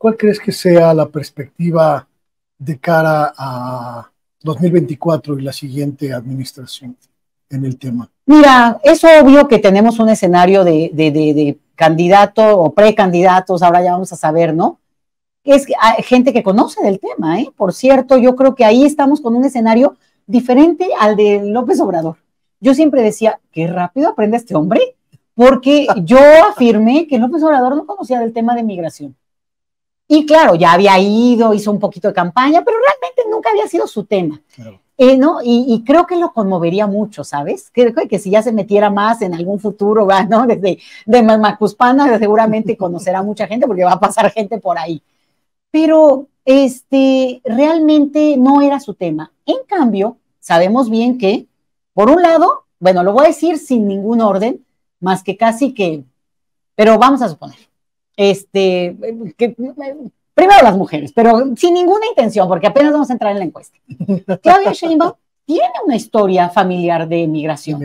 ¿Cuál crees que sea la perspectiva de cara a 2024 y la siguiente administración en el tema? Mira, es obvio que tenemos un escenario de candidato o precandidatos, ahora ya vamos a saber, ¿no? Es gente que conoce del tema, ¿eh? Por cierto, yo creo que ahí estamos con un escenario diferente al de López Obrador. Yo siempre decía, qué rápido aprende este hombre, porque yo afirmé que López Obrador no conocía del tema de migración. Y claro, ya había ido, hizo un poquito de campaña, pero realmente nunca había sido su tema. Claro. ¿No? Y creo que lo conmovería mucho, ¿sabes? Creo que si ya se metiera más en algún futuro, ¿no? Desde de Macuspana seguramente conocerá a mucha gente porque va a pasar gente por ahí. Pero realmente no era su tema. En cambio, sabemos bien que, por un lado, bueno, lo voy a decir sin ningún orden, más que casi que, pero vamos a suponer, que primero las mujeres, pero sin ninguna intención, porque apenas vamos a entrar en la encuesta. Claudia Sheinbaum tiene una historia familiar de migración.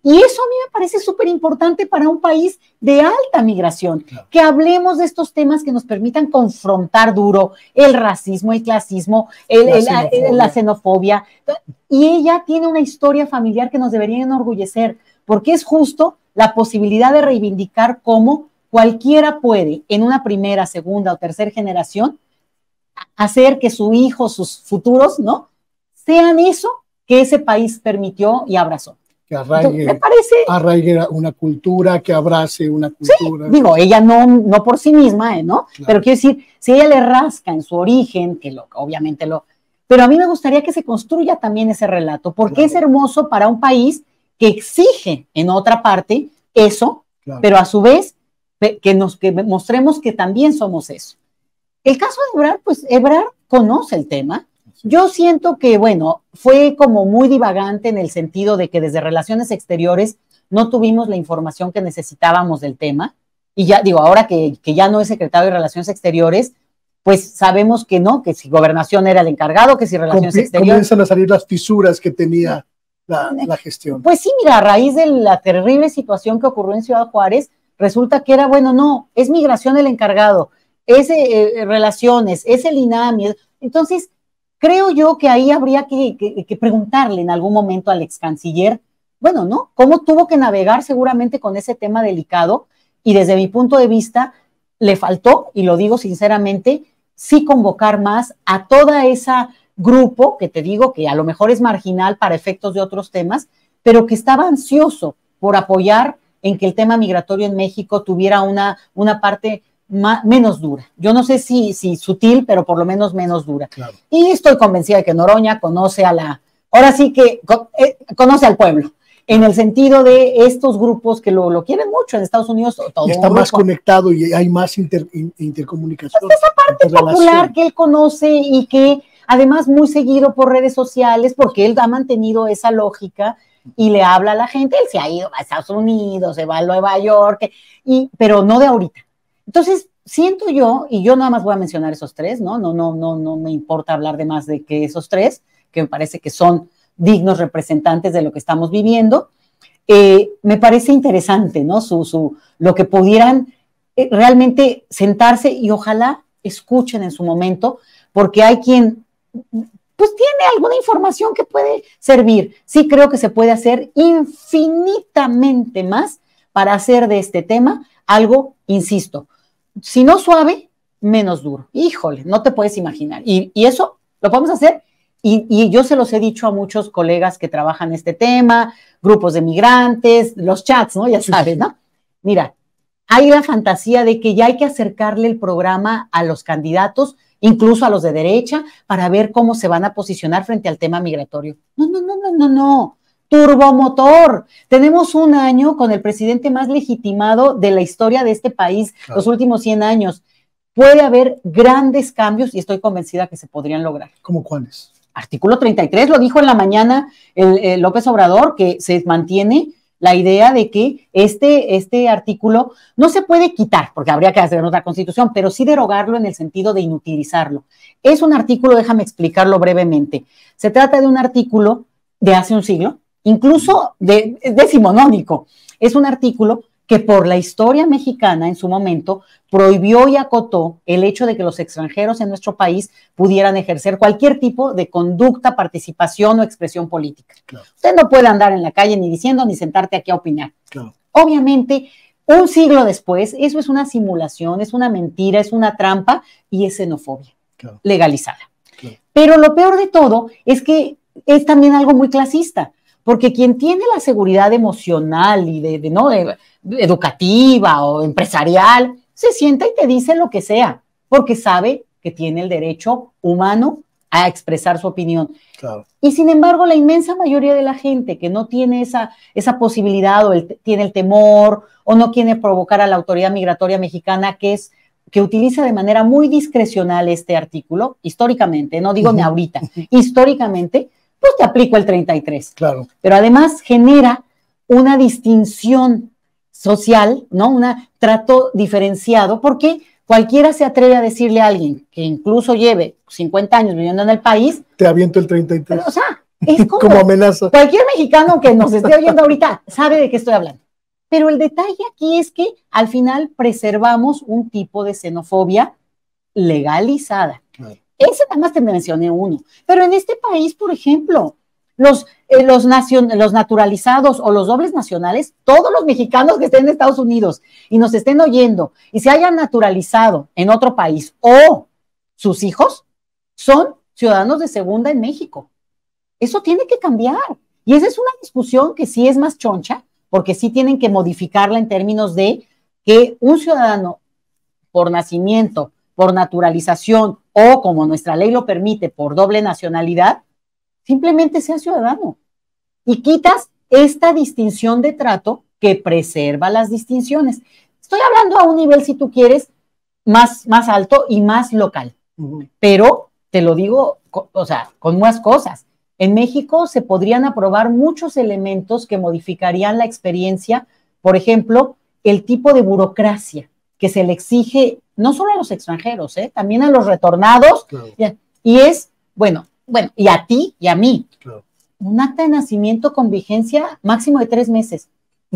Y eso a mí me parece súper importante para un país de alta migración, claro. Que hablemos de estos temas que nos permitan confrontar duro el racismo, el clasismo, la xenofobia. Y ella tiene una historia familiar que nos debería enorgullecer, porque es justo la posibilidad de reivindicar cómo cualquiera puede, en una primera, segunda o tercera generación, hacer que su hijo, sus futuros, ¿no?, sean eso que ese país permitió y abrazó. Que arraigue, arraigue una cultura, que abrace una cultura. Sí, digo, ella no por sí misma, ¿no? Claro. Pero quiero decir, si ella le rasca en su origen, que obviamente pero a mí me gustaría que se construya también ese relato, porque claro, es hermoso para un país que exige en otra parte eso, claro, pero a su vez que mostremos que también somos eso. El caso de Ebrard, pues Ebrard conoce el tema. Yo siento que, bueno, fue como muy divagante en el sentido de que desde Relaciones Exteriores no tuvimos la información que necesitábamos del tema. Y ya digo, ahora que ya no es secretario de Relaciones Exteriores, pues sabemos que no, que si Gobernación era el encargado, que si Relaciones Exteriores... Comienzan a salir las fisuras que tenía la gestión. Pues sí, mira, a raíz de la terrible situación que ocurrió en Ciudad Juárez, resulta que era, bueno, no, es Migración el encargado, es Relaciones, es el INAMI. Entonces, creo yo que ahí habría que preguntarle en algún momento al ex canciller, bueno, ¿no? ¿Cómo tuvo que navegar seguramente con ese tema delicado? Y desde mi punto de vista, le faltó, y lo digo sinceramente, sí convocar más a toda esa grupo, que te digo que a lo mejor es marginal para efectos de otros temas, pero que estaba ansioso por apoyar en que el tema migratorio en México tuviera una parte menos dura. Yo no sé si sutil, pero por lo menos menos dura. Claro. Y estoy convencida de que Noroña conoce ahora sí que conoce al pueblo, en el sentido de estos grupos que lo quieren mucho en Estados Unidos. Todo y está más conectado y hay más intercomunicación. Pues esa parte popular que él conoce y que además muy seguido por redes sociales, porque él ha mantenido esa lógica y le habla a la gente. Él se ha ido a Estados Unidos, se va a Nueva York, pero no de ahorita. Entonces, siento yo, y yo nada más voy a mencionar esos tres, no me importa hablar de más de que esos tres, que me parece que son dignos representantes de lo que estamos viviendo. Me parece interesante, ¿no? Lo que pudieran realmente sentarse y ojalá escuchen en su momento, porque hay quien pues tiene alguna información que puede servir. Sí creo que se puede hacer infinitamente más para hacer de este tema algo, insisto, si no suave, menos duro. Híjole, no te puedes imaginar. Y eso lo podemos hacer. Y yo se los he dicho a muchos colegas que trabajan este tema, grupos de migrantes, los chats, ¿no? Ya sabes, ¿no? Mira, hay la fantasía de que ya hay que acercarle el programa a los candidatos, incluso a los de derecha, para ver cómo se van a posicionar frente al tema migratorio. No. Turbomotor. Tenemos un año con el presidente más legitimado de la historia de este país, claro, los últimos 100 años. Puede haber grandes cambios y estoy convencida que se podrían lograr. ¿Cómo cuáles? Artículo 33, lo dijo en la mañana el López Obrador, que se mantiene la idea de que este artículo no se puede quitar, porque habría que hacer otra constitución, pero sí derogarlo en el sentido de inutilizarlo. Es un artículo, déjame explicarlo brevemente. Se trata de un artículo de hace un siglo, incluso decimonónico. Es un artículo que por la historia mexicana en su momento prohibió y acotó el hecho de que los extranjeros en nuestro país pudieran ejercer cualquier tipo de conducta, participación o expresión política. Claro. Usted no puede andar en la calle ni diciendo ni sentarte aquí a opinar. Claro. Obviamente, un siglo después, eso es una simulación, es una mentira, es una trampa y es xenofobia legalizada. Claro. Pero lo peor de todo es que es también algo muy clasista, porque quien tiene la seguridad emocional y de educativa o empresarial, se sienta y te dice lo que sea, porque sabe que tiene el derecho humano a expresar su opinión. Claro. Y sin embargo, la inmensa mayoría de la gente que no tiene esa posibilidad o tiene el temor o no quiere provocar a la autoridad migratoria mexicana, que utiliza de manera muy discrecional este artículo, históricamente, no digo ni ahorita, históricamente, pues te aplico el 33. Claro. Pero además genera una distinción social, ¿no? Un trato diferenciado, porque cualquiera se atreve a decirle a alguien que incluso lleve 50 años viviendo en el país. Te aviento el 33. Pero, o sea, es como amenaza. Cualquier mexicano que nos esté oyendo ahorita sabe de qué estoy hablando. Pero el detalle aquí es que al final preservamos un tipo de xenofobia legalizada. Claro. Ese nada más te mencioné uno. Pero en este país, por ejemplo, los naturalizados o los dobles nacionales, todos los mexicanos que estén en Estados Unidos y nos estén oyendo y se hayan naturalizado en otro país o sus hijos son ciudadanos de segunda en México. Eso tiene que cambiar. Y esa es una discusión que sí es más choncha, porque sí tienen que modificarla en términos de que un ciudadano por nacimiento, por naturalización o, como nuestra ley lo permite, por doble nacionalidad, simplemente sea ciudadano. Y quitas esta distinción de trato que preserva las distinciones. Estoy hablando a un nivel, si tú quieres, más alto y más local. Pero te lo digo, o sea, con más cosas. En México se podrían aprobar muchos elementos que modificarían la experiencia, por ejemplo, el tipo de burocracia que se le exige no solo a los extranjeros, también a los retornados, claro. Y es, bueno, y a ti y a mí, claro. Un acta de nacimiento con vigencia máximo de 3 meses.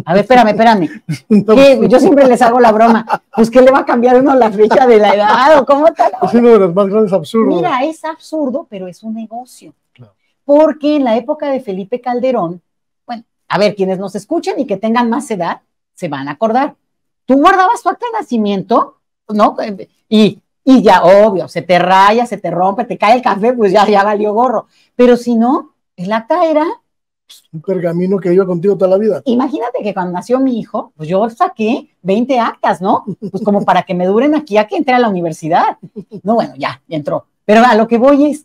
A ver, espérame. No, yo siempre les hago la broma. Pues, ¿qué le va a cambiar uno la fecha de la edad? ¿O cómo tal? Es uno de los más grandes absurdos. Mira, es absurdo, pero es un negocio. Claro. Porque en la época de Felipe Calderón, bueno, a ver, quienes nos escuchen y que tengan más edad, se van a acordar. Tú guardabas tu acta de nacimiento, ¿no? Y ya, obvio, se te raya, se te rompe, te cae el café, pues ya valió gorro. Pero si no, el acta era un pergamino que iba contigo toda la vida. Imagínate que cuando nació mi hijo, pues yo saqué 20 actas, ¿no? Pues como para que me duren aquí a que entre a la universidad. No, bueno, ya entró. Pero a lo que voy es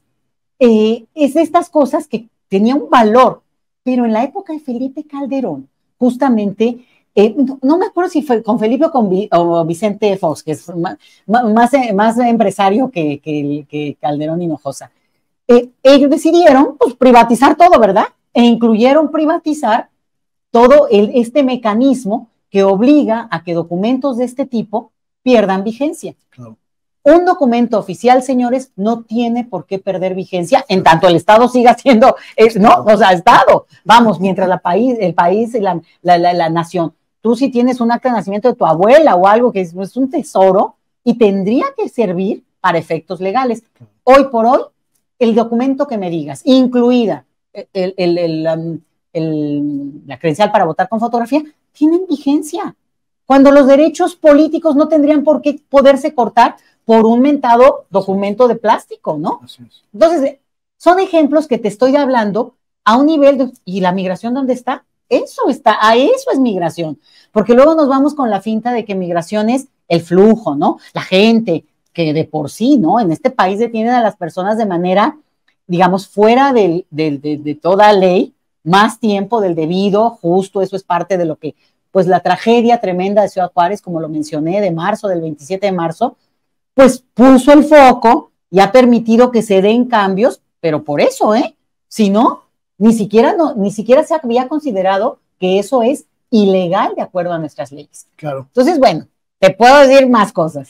de estas cosas que tenían un valor. Pero en la época de Felipe Calderón, justamente, no me acuerdo si fue con Felipe o Vicente Fox, que es más empresario que Calderón Hinojosa. Ellos decidieron pues, privatizar todo, ¿verdad? E incluyeron privatizar todo este mecanismo que obliga a que documentos de este tipo pierdan vigencia. Claro. Un documento oficial, señores, no tiene por qué perder vigencia en tanto el Estado siga siendo, no, o sea, Estado. Vamos, mientras el país y la nación. Tú si tienes un acta de nacimiento de tu abuela o algo que es un tesoro y tendría que servir para efectos legales. Hoy por hoy, el documento que me digas, incluida la credencial para votar con fotografía, tienen vigencia. Cuando los derechos políticos no tendrían por qué poderse cortar por un mentado documento de plástico, ¿no? Así es. Entonces, son ejemplos que te estoy hablando a un nivel ¿y la migración dónde está? Eso es migración. Porque luego nos vamos con la finta de que migración es el flujo, ¿no? La gente que de por sí, ¿no? En este país detienen a las personas de manera, digamos, fuera de toda ley, más tiempo del debido, justo, eso es parte de lo que, pues la tragedia tremenda de Ciudad Juárez, como lo mencioné, de marzo, del 27 de marzo, pues puso el foco y ha permitido que se den cambios, pero por eso, si no, ni siquiera se había considerado que eso es ilegal de acuerdo a nuestras leyes. Claro. Entonces, bueno, te puedo decir más cosas.